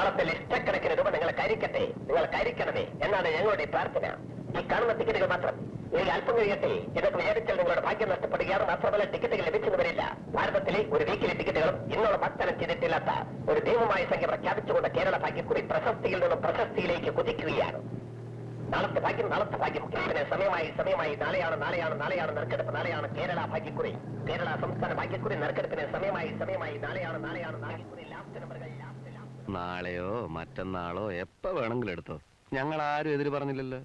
നാളത്തെ ലക്ഷക്കണക്കിന് രൂപ നിങ്ങൾ കരിക്കണമേ എന്നാണ് ഞങ്ങളുടെ പ്രാർത്ഥന. ഈ കാണുന്ന ടിക്കറ്റുകൾ മാത്രം ഇനി അല്പം കഴിയട്ടെ എന്നൊക്കെ വിചാരിച്ചാൽ നിങ്ങളുടെ ഭാഗ്യം നഷ്ടപ്പെടുകയാണ്. മാത്രമല്ല ടിക്കറ്റുകൾ ലഭിച്ചെന്ന് വരില്ല. ഭാരതത്തിലെ ഒരു വീക്കിലെ ടിക്കറ്റുകളും ഇന്നോളം വാഗ്ദാനം ചെയ്തിട്ടില്ലാത്ത ഒരു ദൈവമായ സംഖ്യ പ്രഖ്യാപിച്ചുകൊണ്ട് കേരള ഭാഗ്യക്കുറി പ്രശസ്തിയിൽ നിന്നും പ്രശസ്തിയിലേക്ക് കുതിക്കുകയാണ്. നാളത്തെ ഭാഗ്യം സമയമായി നാളെയാണ് നറുക്കെടുപ്പ്. നാളെയാണ് കേരള ഭാഗ്യക്കുറി, കേരള സംസ്ഥാന ഭാഗ്യക്കുറി നറുക്കെടുപ്പിന് സമയമായി നാളെയാണ് ഭാഗ്യക്കുറി. ലാസ്റ്റ് നമ്പറുകൾ നാളെയോ മറ്റന്നാളോ എപ്പോ വേണമെങ്കിലും എടുത്തോ, ഞങ്ങൾ ആരും എതിര് പറഞ്ഞില്ലല്ലോ.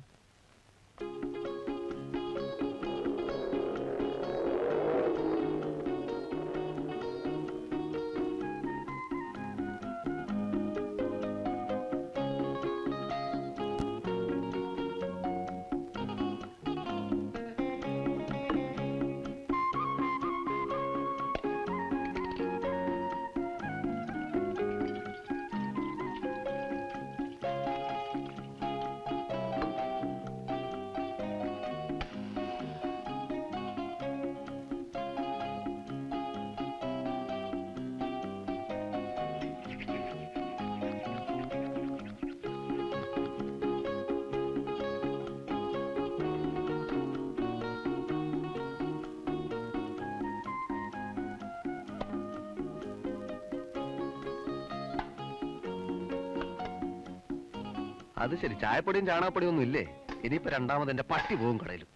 അത് ശരി, ചായപ്പൊടിയും ചാണകപ്പൊടിയും ഒന്നും ഇല്ലേ? ഇനിയിപ്പോ രണ്ടാമത് എന്റെ പട്ടി പോവും കടയിലും.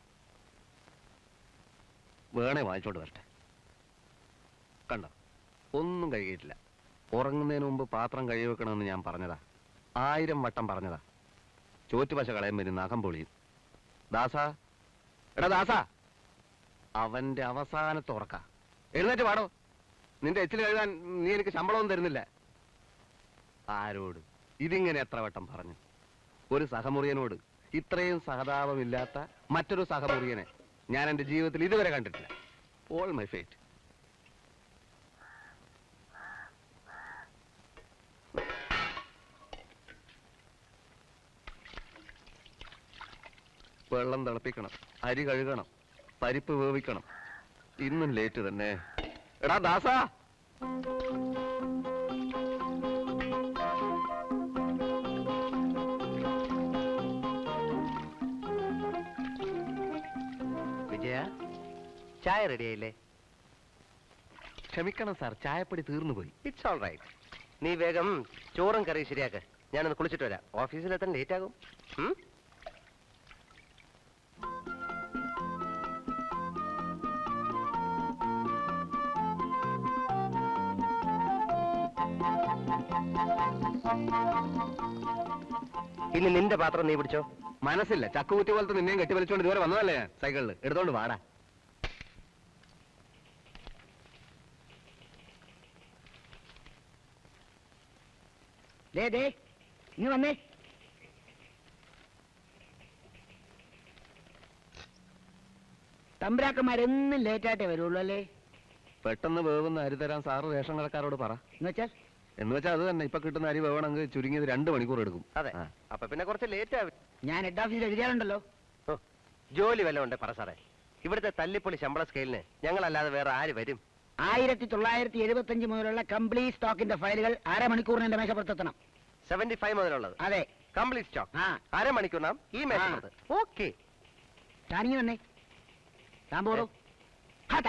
വേണേ വാങ്ങിച്ചോണ്ട് വരട്ടെ. കണ്ടോ, ഒന്നും കഴുകിയിട്ടില്ല. ഉറങ്ങുന്നതിന് മുമ്പ് പാത്രം കഴുകി വെക്കണമെന്ന് ഞാൻ പറഞ്ഞതാ, 1000 വട്ടം പറഞ്ഞതാ. ചോറ്റുപശ കളയാൻ വരും, നഖം പൊളിയും. ദാസാ, എടാ ദാസാ, അവന്റെ അവസാനത്തെ ഉറക്ക. എഴുന്നേറ്റ് പാടോ, നിന്റെ എച്ചിൽ കഴുകാൻ നീ എനിക്ക് ശമ്പളമൊന്നും തരുന്നില്ല. ആരോട് ഇതിങ്ങനെ എത്ര വട്ടം പറഞ്ഞു? ഒരു സഹമുറിയനോട് ഇത്രയും സഹതാപമില്ലാത്ത മറ്റൊരു സഹമുറിയനെ ഞാൻ എന്റെ ജീവിതത്തിൽ ഇതുവരെ കണ്ടിട്ടില്ല. All my fate. വെള്ളം തിളപ്പിക്കണം, അരി കഴുകണം, പരിപ്പ് വേവിക്കണം. ഇന്നും ലേറ്റ് തന്നെ. എടാ ദാസാ, ചായ റെഡിയായില്ലേ? ക്ഷമിക്കണം സാർ, ചായപ്പൊടി തീർന്നു പോയി. It's all right. നീ വേഗം ചോറും കറി ശരിയാക്ക, ഞാനൊന്ന് കുളിച്ചിട്ട് വരാം. ഓഫീസിലെത്താൻ ലേറ്റ് ആകും. ഇനി നിന്റെ പാത്രം നീ പിടിച്ചോ. മനസ്സില്ല, ചക്കുകുറ്റി പോലത്തെ നിന്നെയും കെട്ടി വലിച്ചോണ്ട് ഇതുവരെ വന്നതല്ലേ ഞാൻ സൈക്കിളിൽ. എടുത്തോണ്ട് വാടാ. ഇനി വന്നേ. തമ്പുരാക്കന്മാരെന്നും ലേറ്റായിട്ടേ വരുള്ളൂ അല്ലേ? പെട്ടെന്ന് വേവുന്ന അരി തരാൻ സാറ് റേഷൻ കടക്കാരോട് പറ. എന്ന് വെച്ചാൽ അത് തന്നെ, ഇപ്പൊ കിട്ടുന്ന അരി വേവണമെങ്കിൽ ചുരുങ്ങിയത് 2 മണിക്കൂർ എടുക്കും. അതെ, അപ്പൊ പിന്നെ കുറച്ച് ലേറ്റ് ആവും. ഞാൻ ഹെഡ് ഓഫീസിൽ എഴുതിയാലുണ്ടല്ലോ. ജോലി വല്ല ഉണ്ട് പറ സാറേ. ഇവിടുത്തെ തല്ലിപ്പൊളി ശമ്പള സ്കെയിലിന് ഞങ്ങളല്ലാതെ വേറെ ആര് വരും? 1975 മുതലുള്ള കംപ്ലീറ്റ് സ്റ്റോക്കിന്റെ ഫയലുകൾ അരമണിക്കൂറിന് എന്റെ മേശപ്പുറത്തെത്തണം. 75 മുതലുള്ളത്? അതെ, കംപ്ലീറ്റ് സ്റ്റോക്ക് അരമണിക്കൂറിനാം ഈ മേശപ്പുറത്ത്. ഓക്കെ, താനിഞ്ഞു വന്നേ. താൻ പോടോ.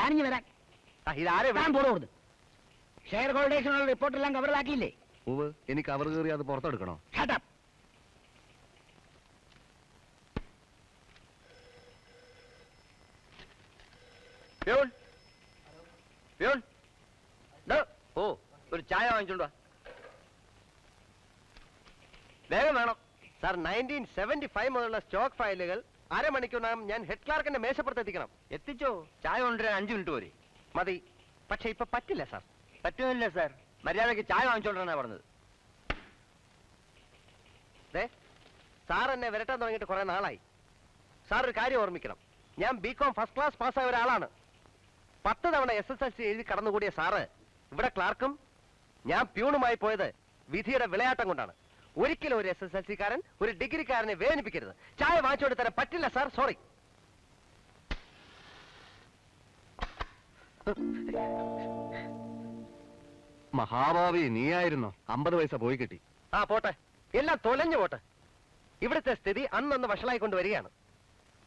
താനിഞ്ഞു വരാൻ. ഇതാരെ പോടോ. ഷെയർ ഹോൾഡേഴ്സിനുള്ള റിപ്പോർട്ടെല്ലാം കവറിലാക്കിയില്ലേ? എനിക്ക് കവർ കയറി അത് പുറത്തെടുക്കണോ? ഓ, ഒരു ചായ വാങ്ങിച്ചോണ്ടോ. വേഗം വേണം സാർ. 1975 മുതലുള്ള സ്റ്റോക്ക് ഫയലുകൾ അരമണിക്കൂറിനകം ഞാൻ ഹെഡ് ക്ലാർക്കിന്റെ മേശപ്പുറത്ത് എത്തിക്കണം. എത്തിച്ചോ? ചായ കൊണ്ടുവരാൻ 5 മിനിറ്റ് പോരെ? മതി. പക്ഷെ ഇപ്പൊ പറ്റില്ല സാർ. പറ്റുന്നില്ല സാർ, മര്യാദക്ക് ചായ വാങ്ങിച്ചോണ്ടാ പറഞ്ഞത്. സാർ എന്നെ വരട്ടാൻ തുടങ്ങിയിട്ട് കുറെ നാളായി. സാർ ഒരു കാര്യം ഓർമ്മിക്കണം, ഞാൻ BCom ഫസ്റ്റ് ക്ലാസ് പാസ്സായ ഒരാളാണ്. 10 തവണ SSLC എഴുതി കടന്നുകൂടിയ സാറ് ഇവിടെ ക്ലാർക്കും ഞാൻ പ്യൂണുമായി പോയത് വിധിയുടെ വിളയാട്ടം കൊണ്ടാണ്. ഒരിക്കലും ഒരു SSLC-കാരൻ ഒരു ഡിഗ്രിക്കാരനെ വേദനിപ്പിക്കരുത്. ചായ വാങ്ങിച്ചോണ്ട് തരാൻ പറ്റില്ല സാർ, സോറി. മഹാഭാവി നീയായിരുന്നോ? 50 പൈസ പോയി കിട്ടി. ആ പോട്ടെ, എല്ലാം തൊലഞ്ഞു പോട്ടെ. ഇവിടുത്തെ സ്ഥിതി അന്നൊന്ന് വഷളായിക്കൊണ്ട് വരികയാണ്.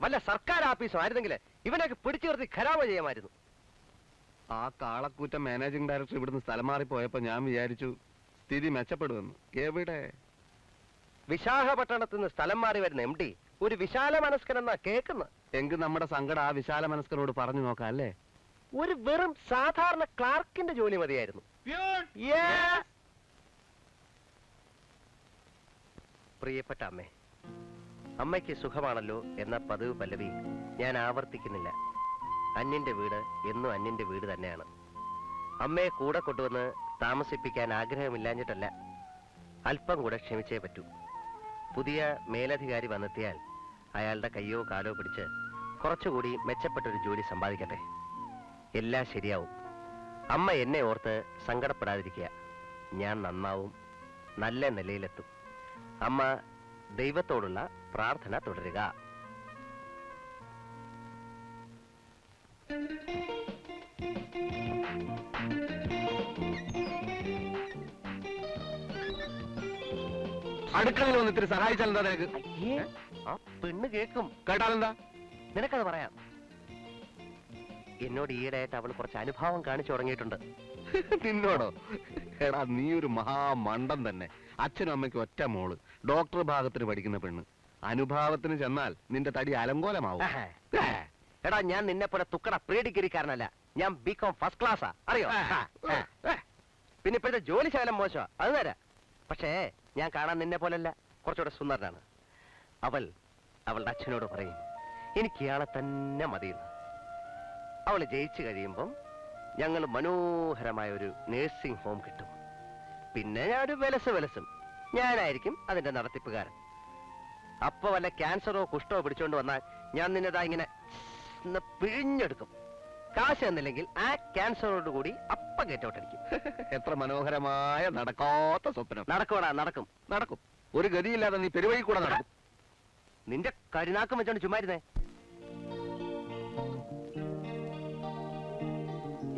വല്ല സർക്കാർ ആഫീസും ആയിരുന്നെങ്കിൽ ഇവനൊക്കെ പിടിച്ചു നിർത്തി ഖരാമ ചെയ്യാമായിരുന്നു. ആ കാളക്കൂറ്റ മാനേജിംഗ് ഡയറക്ടർ ഇവിടുന്ന് സ്ഥലം മാറിപ്പോയപ്പോ ഞാൻ വിചാരിച്ചു സ്ഥിതി മെച്ചപ്പെടുമെന്ന്. എവിടെ? വിശാഖപട്ടണത്ത് നിന്ന് സ്ഥലം മാറി വരുന്ന MD ഒരു വിശാല മനസ്കനെന്നാ കേൾക്കുന്നത്. എങ്കിൽ നമ്മുടെ സങ്കടം ആ വിശാല മനസ്കനോട് പറഞ്ഞു നോക്കാം അല്ലേ? ഒരു വെറും സാധാരണ ക്ലാർക്കിന്റെ ജോലി മതിയായിരുന്നു. Yes. പ്രിയപ്പെട്ട അമ്മേ, അമ്മയ്ക്ക് സുഖമാണല്ലോ എന്ന പതിവ് പല്ലവി ഞാൻ ആവർത്തിക്കുന്നില്ല. അന്യന്റെ വീട് എന്നും അന്യന്റെ വീട് തന്നെയാണ്. അമ്മയെ കൂടെ കൊണ്ടുവന്ന് താമസിപ്പിക്കാൻ ആഗ്രഹമില്ലാഞ്ഞിട്ടല്ല, അല്പം കൂടെ ക്ഷമിച്ചേ പറ്റൂ. പുതിയ മേലധികാരി വന്നെത്തിയാൽ അയാളുടെ കയ്യോ കാലോ പിടിച്ച് കുറച്ചുകൂടി മെച്ചപ്പെട്ടൊരു ജോലി സമ്പാദിക്കട്ടെ. എല്ലാം ശരിയാവും. അമ്മ എന്നെ ഓർത്ത് സങ്കടപ്പെടാതിരിക്കുക. ഞാൻ നന്നാവും, നല്ല നിലയിലെത്തും. അമ്മ ദൈവത്തോടുള്ള പ്രാർത്ഥന തുടരുക. അടുക്കളയിൽ വന്ന് ഇത്തിരി സഹായിച്ചാൽ എന്താ നിനക്ക്? ആ പെണ്ണ് കേൾക്കും. കേട്ടാലെന്താ? നിനക്കത് പറയാം. എന്നോട് ഈയിടെയായിട്ട് അവൾ കുറച്ച് അനുഭാവം കാണിച്ചു തുടങ്ങിയിട്ടുണ്ട്. നിന്നോടോ? എടാ നീ ഒരു മഹാമണ്ടൻ തന്നെ. അച്ഛനും അമ്മയ്ക്കും ഒറ്റ മോള്, ഡോക്ടർ ഭാഗത്തിന് പഠിക്കുന്ന പെണ്ണ്. അനുഭാവത്തിന് ചെന്നാൽ നിന്റെ തടി അലങ്കോലമാവും. എടാ, ഞാൻ നിന്നെ പോലെ തുക്കട പ്രീഡിഗ്രിക്കാരനല്ല. ഞാൻ BCom ഫസ്റ്റ് ക്ലാസ്സാ, അറിയോ? പിന്നെ ഇപ്പോഴത്തെ ജോലി ശകലം മോശമാ, അത് തരാം. പക്ഷേ ഞാൻ കാണാൻ നിന്നെ പോലല്ല, കുറച്ചുകൂടെ സുന്ദരനാണ്. അവളുടെ അച്ഛനോട് പറയും എനിക്ക് ഇയാളെ തന്നെ മതിയെന്ന്. അവള് ജയിച്ചു കഴിയുമ്പം ഞങ്ങൾ മനോഹരമായ ഒരു നേഴ്സിംഗ് ഹോം കിട്ടും. പിന്നെ ഞാൻ ഒരു വിലസും ഞാനായിരിക്കും അതിന്റെ നടത്തിപ്പുകാരൻ. അപ്പൊ വല്ല ക്യാൻസറോ കുഷ്ടോ പിടിച്ചോണ്ട് വന്നാൽ ഞാൻ നിന്നെതാ ഇങ്ങനെ പിഴിഞ്ഞെടുക്കും. കാശ് തന്നില്ലെങ്കിൽ ആ ക്യാൻസറോട് കൂടി അപ്പം ഗേറ്റോട്ടടിക്കും. എത്ര മനോഹരമായ നടക്കാത്ത സ്വപ്നം. നടക്കൂടാ, നടക്കും. ഒരു ഗതിയില്ലാതെ നീ പെരുവഴി കൂടെ നടക്കും. നിന്റെ കരുനാക്കം വെച്ചോണ്ട് ചുമ്മാരുന്നേ.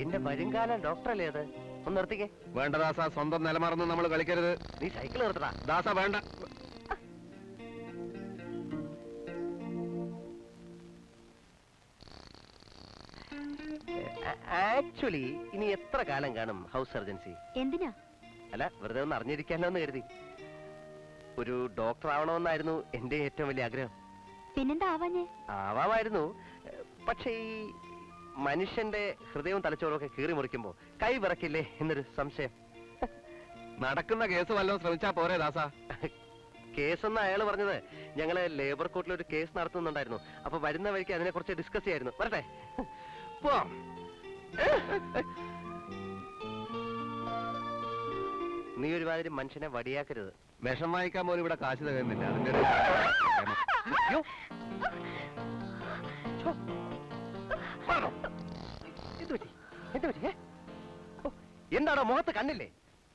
എന്റെ വരുംകാലം ഡോക്ടറല്ലേ അത്? ഒന്ന് നിർത്തിക്കേ. വേണ്ട ദാസ, സ്വന്തം നിലമറന്ന് നമ്മൾ കളിക്കരുത്. നീ സൈക്കിൾ നിർത്തടാ. ദാസ വേണ്ട. ആക്ച്വലി ഇനി എത്ര കാലം കാണും ഹൗസ് സർജൻസി? എന്തിനാ? അല്ല, വെറുതെ ഒന്ന് അറിഞ്ഞിരിക്കാനോ എന്ന് കരുതി. ഒരു ഡോക്ടർ ആവണമെന്നായിരുന്നു എന്റെ ഏറ്റവും വലിയ ആഗ്രഹം. പിന്നെന്താ ആവാഞ്ഞേ? ആവാമായിരുന്നു. പക്ഷേ ഈ മനുഷ്യന്റെ ഹൃദയവും തലച്ചോറും ഒക്കെ കീറി മുറിക്കുമ്പോ കൈ വിറക്കില്ലേ എന്നൊരു സംശയം. നടക്കുന്ന കേസ് വല്ലതും ശ്രമിച്ചാ പോരെ ദാസ? കേസെന്ന് അയാൾ പറഞ്ഞത് ഞങ്ങള് ലേബർ കോർട്ടിൽ ഒരു കേസ് നടത്തുന്നുണ്ടായിരുന്നു. അപ്പൊ വരുന്ന വഴിക്ക് അതിനെ കുറിച്ച് ഡിസ്കസ് ചെയ്യായിരുന്നു. വരട്ടെ, പോവാം. നീ ഒരുമാതിരി മനുഷ്യനെ വടിയാക്കരുത്. വിഷം വാങ്ങിക്കാൻ പോലും ഇവിടെ കാശ് തകരുന്നില്ല. അതിന്റെ അയ്യോ, എന്താണോ മുഖത്ത് കണ്ണില്ലേ?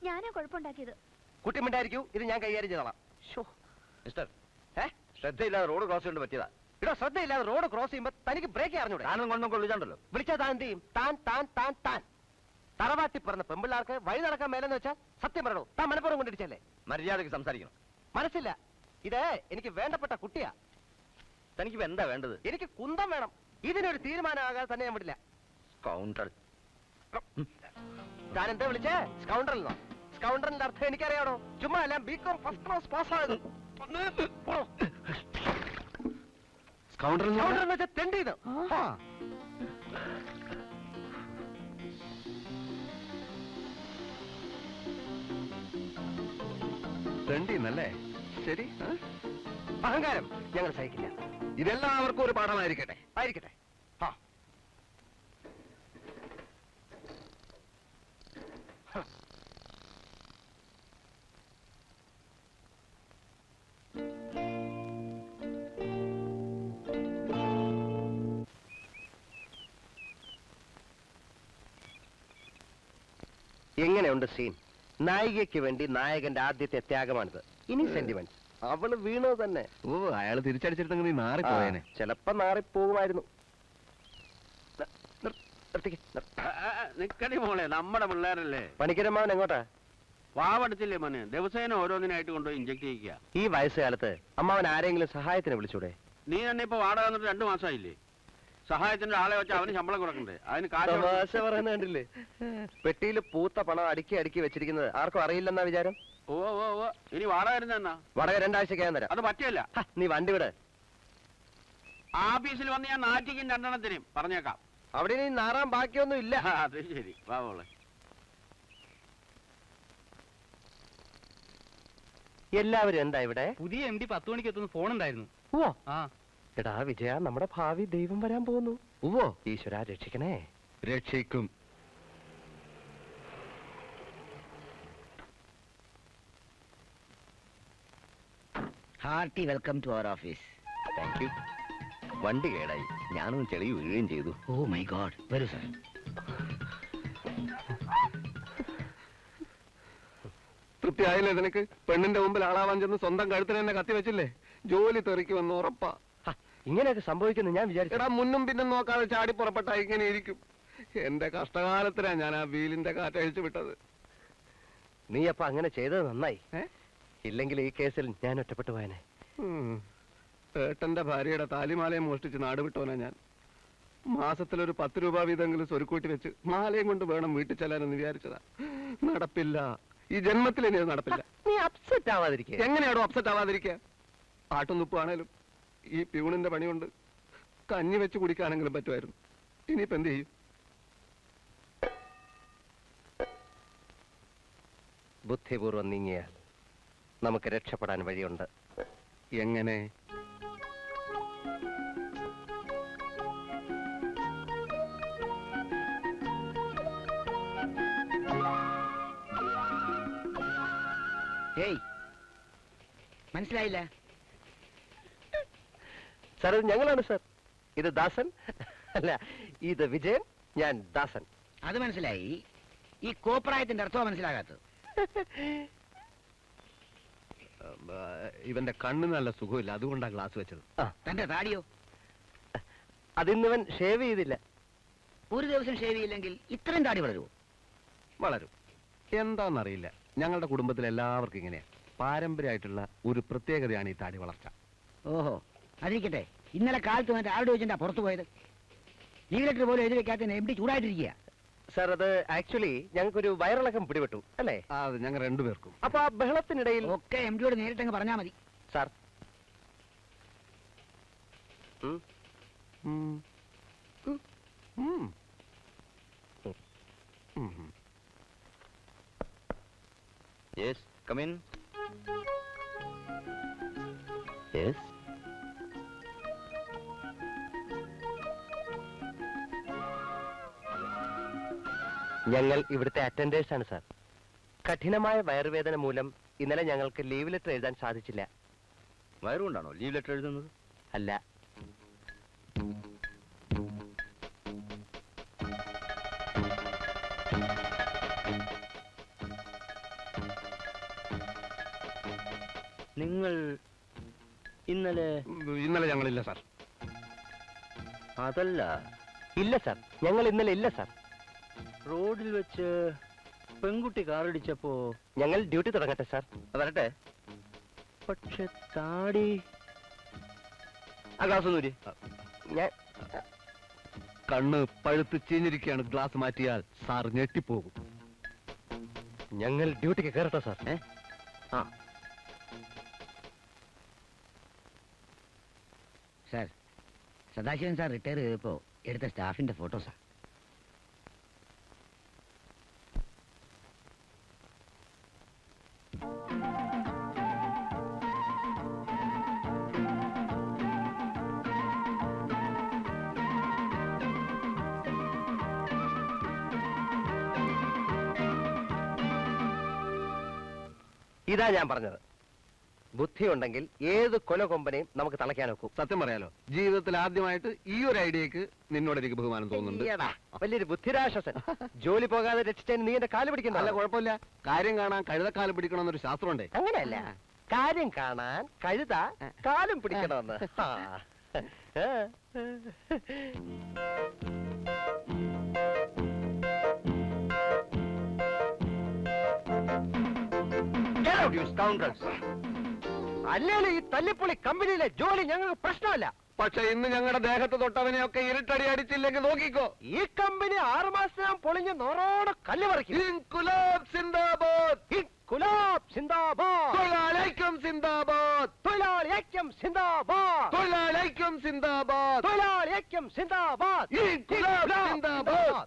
ഞാനാ കുഴപ്പമുണ്ടാക്കിയത്. കുട്ടിമിണ്ടായിരിക്കൂ, ഇത് ഞാൻ കൈകാര്യം ചെയ്തോളാം. മിസ്റ്റർ, ശ്രദ്ധയില്ലാതെ റോഡ് ക്രോസ് കൊണ്ട് പറ്റിയതാ. ഇവിടെ ശ്രദ്ധയില്ലാതെ റോഡ് ക്രോസ് ചെയ്യുമ്പോ തനിക്ക് ബ്രേക്ക് അറിഞ്ഞൂടെ? താനും കൊണ്ടും കൊള്ളിച്ചാണ്ടല്ലോ. വിളിച്ചാൽ താൻ എന്ത് ചെയ്യും? താൻ തറവാട്ടി പറഞ്ഞ പെമ്പിള്ളാർക്ക് വഴി നടക്കാൻ മേലെന്ന് വെച്ചാൽ സത്യം പറയണോ? താൻ മനപ്പുറം കൊണ്ടിരിച്ചല്ലേ? മര്യാദക്ക് സംസാരിക്കണം. മനസ്സില്ല, ഇത് എനിക്ക് വേണ്ടപ്പെട്ട കുട്ടിയാ. തനിക്ക് എന്താ വേണ്ടത്? എനിക്ക് കുന്തം വേണം. ഇതിനൊരു തീരുമാനമാകാതെ തന്നെ ഞാൻ വിടില്ല. സ്കൗണ്ടർ. താൻ എന്താ വിളിച്ചേ? സ്കൗണ്ടർ എന്നോ? സ്കൗണ്ടറിന്റെ അർത്ഥം എനിക്കറിയാണോ? ചുമ്മാ എല്ലാം BCom ഫസ്റ്റ് ക്ലാസ് പാസ്സായത്. സ്കൗണ്ടർ എന്ന് വെച്ചാൽ തെണ്ടിയത്. തെണ്ടിന്നല്ലേ? ശരി, അഹങ്കാരം ഞങ്ങൾ സഹിക്കില്ല. ഇതെല്ലാവർക്കും ഒരു പാഠമായിരിക്കട്ടെ. ആയിരിക്കട്ടെ. എങ്ങനെയുണ്ട് സീൻ? നായികയ്ക്ക് വേണ്ടി നായകന്റെ ആദ്യത്തെ ത്യാഗമാണിത്. ഇനി സെന്റിമെന്റ്. അവള് വീണത് തന്നെ. ഓ, അയാൾ തിരിച്ചടിച്ചിട്ടെങ്കിൽ നീ നാറിപ്പോയേനെ. ചിലപ്പോ നാറിപ്പോകുമായിരുന്നു. നിക്കടി മോളെ, നമ്മുടെ പിള്ളേരല്ലേ. പണിക്കരമാവൻ എങ്ങോട്ടാ? വാവടത്തില്ലേ മോനെ, ദിവസേന ഓരോന്നിനായിട്ട് കൊണ്ടുപോയി ഇഞ്ചക്ട് ചെയ്യിക്കുക. ഈ വയസ്സുകാലത്ത് അമ്മാവൻ ആരെങ്കിലും സഹായത്തിന് വിളിച്ചൂടെ? നീ തന്നെ ഇപ്പൊ വാടക വന്നിട്ട് 2 മാസമായില്ലേ? സഹായത്തിന്റെ ആളെ വെച്ച് അവന് ശമ്പളം കൊടുക്കണ്ടേ? അതിന് കാശ് പറയുന്ന കണ്ടില്ലേ? പെട്ടിയിൽ പൂത്ത പണം അടുക്കി അടുക്കി വെച്ചിരിക്കുന്നത് ആർക്കും അറിയില്ലെന്നാ വിചാരം. ഓ ഓ ഓ, ഇനി വാടക വരുന്ന വടക 2 ആഴ്ചക്കകം തരാം. അത് പറ്റില്ല. നീ വണ്ടി വിട്. ആഫീസിൽ വന്ന് ഞാൻ നാറ്റിക്കും 2 എണ്ണത്തിനും പറഞ്ഞേക്കാം. അവിടെ നീ നാറാൻ ബാക്കിയൊന്നും ഇല്ല. അത് ശരി, വാ മോളെ. എല്ലാവരും എന്താ ഇവിടെ? പുതിയ MD 10 മണിക്ക് എത്തുന്ന ഫോൺ ഉണ്ടായിരുന്നു. ഓ ആ എടാ വിജയ, നമ്മുടെ ഭാവി ദൈവം വരാൻ പോകുന്നു. ഓ ഈശ്വര രക്ഷിക്കണേ. രക്ഷിക്കും. Hearty welcome to our office. Thank you. വണ്ടി കേടായി, ഞാനൊന്ന് ചെളി വീഴുകയും ചെയ്തു. ഓ മൈ ഗോഡ്, വരൂ സർ. തൃപ്തിയായില്ലേ നിനക്ക്? പെണ്ണിന്റെ മുമ്പിൽ ആളാവാൻ ചെന്ന് സ്വന്തം കഴുത്തിന് തന്നെ കത്തി വെച്ചില്ലേ? ജോലി തെറിക്കുമെന്ന് ഉറപ്പാ. ഇങ്ങനെയൊക്കെ സംഭവിക്കുന്നു ഞാൻ വിചാരിച്ചു. എടാ, മുന്നും പിന്നും നോക്കാതെ ചാടി പുറപ്പെട്ടാ ഇങ്ങനെ ഇരിക്കും. എന്റെ കഷ്ടകാലത്തിനാ ഞാൻ ആ വീലിന്റെ കാറ്റഴിച്ചു വിട്ടത്. നീ അപ്പൊ അങ്ങനെ ചെയ്തത് നന്നായി. ഇല്ലെങ്കിൽ ഈ കേസിൽ ഞാൻ ഒറ്റപ്പെട്ടു പോയനെ. ഏട്ടന്റെ ഭാര്യയുടെ താലിമാലയും മോഷ്ടിച്ച് നാട് വിട്ടോനാ ഞാൻ. മാസത്തിലൊരു 10 രൂപ വീതെങ്കിലും സ്വരുക്കൂട്ടി വെച്ച് മാലയും കൊണ്ട് വേണം വീട്ടിൽ ചെല്ലാനെന്ന് വിചാരിച്ചതാ. നടപ്പില്ല. ഈ ജന്മത്തിൽ ഇനി അത് നടപ്പില്ല. നീ അപ്സെറ്റ് ആവാതിരിക്കുക. എങ്ങനെയാണോ അപ്സെറ്റ് ആവാതിരിക്കുക? ആട്ടും തുപ്പാണേലും ഈ പ്യൂണിന്റെ പണി കൊണ്ട് കഞ്ഞി വെച്ച് കുടിക്കാനെങ്കിലും പറ്റുമായിരുന്നു. ഇനിയിപ്പോ എന്ത് ചെയ്യും? ബുദ്ധിപൂർവ്വം നീങ്ങിയാൽ നമുക്ക് രക്ഷപ്പെടാൻ വഴിയുണ്ട്. എങ്ങനെ? ഏയ്, മനസ്സിലായില്ല? സാർ, ഇത് ഞങ്ങളാണ് സാർ. ഇത് ദാസൻ. അല്ല, ഇത് വിജയൻ, ഞാൻ ദാസൻ. അത് മനസ്സിലായി. ഈ കോപ്രായത്തിന്റെ അർത്ഥം മനസ്സിലാകാത്തത്. ഇവന്റെ കണ്ണ് നല്ല സുഖമില്ല, അതുകൊണ്ടാണ് ഗ്ലാസ് വെച്ചത്. തന്റെ താടിയോ? അതിന്നിവൻ ഷേവ് ചെയ്തില്ല. ഒരു ദിവസം ഷേവ് ചെയ്യില്ലെങ്കിൽ ഇത്രയും താടി വളരുമോ? വളരും. എന്താണെന്നറിയില്ല, ഞങ്ങളുടെ കുടുംബത്തിൽ എല്ലാവർക്കും ഇങ്ങനെയാ. പാരമ്പര്യമായിട്ടുള്ള ഒരു പ്രത്യേകതയാണ് ഈ താടി വളർച്ച. ഓഹോ, അതിരിക്കട്ടെ. ഇന്നലെ കാലത്ത് വന്നിട്ട് ആരുടെ വെച്ചിട്ടാ പുറത്തു പോയത്? ലീവ് ലെറ്റർ പോലും എഴുതി വെക്കാത്ത MD ചൂടായിട്ടിരിക്കുക. സാർ, അത് ആക്ച്വലി ഞങ്ങൾക്കൊരു വയറിളക്കം പിടിപെട്ടു അല്ലേ? അത് ഞങ്ങൾ രണ്ടുപേർക്കും. അപ്പൊ ആ ബഹളത്തിനിടയിൽ ഒക്കെ MDയോട് നേരിട്ടങ്ങ് പറഞ്ഞാൽ മതി. Sir, yes, come in. Yes. ഞങ്ങൾ ഇവിടുത്തെ അറ്റൻഡേഴ്സ് ആണ് സാർ. കഠിനമായ വയറുവേദന മൂലം ഇന്നലെ ഞങ്ങൾക്ക് ലീവ് ലെറ്റർ എഴുതാൻ സാധിച്ചില്ല. വയറുകൊണ്ടാണോ ലീവ് ലെറ്റർ എഴുതുന്നത്? അല്ല, നിങ്ങൾ ഇന്നലെ ഞങ്ങളില്ല സാർ. അതല്ല, ഇല്ല സാർ, ഞങ്ങൾ ഇന്നലെ ഇല്ല സാർ. റോഡിൽ വെച്ച് പെൺകുട്ടി കാറടിച്ചപ്പോ ഞങ്ങൾ ഡ്യൂട്ടി തുടങ്ങട്ടെ സാർ. വരട്ടെ. പക്ഷെ താടി ഗ്ലാസ് ഒന്നൂരി. ഞാൻ കണ്ണ് പഴുത്ത് ചീഞ്ഞിരിക്കുകയാണ്. ഗ്ലാസ് മാറ്റിയാൽ സാർ ഞെട്ടിപ്പോകും. ഞങ്ങൾ ഡ്യൂട്ടിക്ക് കയറട്ടെ സാർ. ആ, സാർ, സദാശിവൻ സാർ റിട്ടയർ ചെയ്തപ്പോ എടുത്ത സ്റ്റാഫിന്റെ ഫോട്ടോസാ. ഇതാ ഞാൻ പറഞ്ഞത്. ബുദ്ധിയുണ്ടെങ്കിൽ ഏത് കൊലകൊമ്പനെയും നമുക്ക് തളയ്ക്കാൻ ഒക്കും. സത്യം പറയാലോ, ജീവിതത്തിൽ ആദ്യമായിട്ട് ഈ ഒരു ഐഡിയക്ക് നിന്നോട് എനിക്ക് ബഹുമാനം തോന്നുന്നുണ്ട്. വലിയൊരു ബുദ്ധിരാശ്വാസൻ. ജോലി പോകാതെ രക്ഷിച്ചതിന് നീ എന്റെ കാല് പിടിക്കണ്ട. അല്ല, കുഴപ്പമില്ല. കാര്യം കാണാൻ കഴുതക്കാല് പിടിക്കണമെന്നൊരു ശാസ്ത്രമുണ്ടേ. അങ്ങനെയല്ല, കാര്യം കാണാൻ കഴുത കാലും പിടിക്കണമെന്ന്. അല്ലേലും ഈ തല്ലിപ്പൊളി കമ്പനിയിലെ ജോലി ഞങ്ങൾക്ക് പ്രശ്നമല്ല. പക്ഷെ ഇന്ന് ഞങ്ങളുടെ ദേഹത്ത് തൊട്ടവനെയൊക്കെ ഇരുട്ടടി അടിച്ചില്ലെങ്കിൽ നോക്കിക്കോ, ഈ കമ്പനി 6 മാസം പൊളിഞ്ഞ് നോറോടെ കല്ല് പറിക്കും. ഇൻകുലാബ് സിന്ദാബാദ്, ഇൻകുലാബ് സിന്ദാബാദ്, തൊഴിലാളിക്കും സിന്ദാബാദ്, തൊഴിലാളിക്കും സിന്ദാബാദ്, തൊഴിലാളിക്കും സിന്ദാബാദ്, തൊഴിലാളിക്കും സിന്ദാബാദ്, ഇൻകുലാബ് സിന്ദാബാദ്.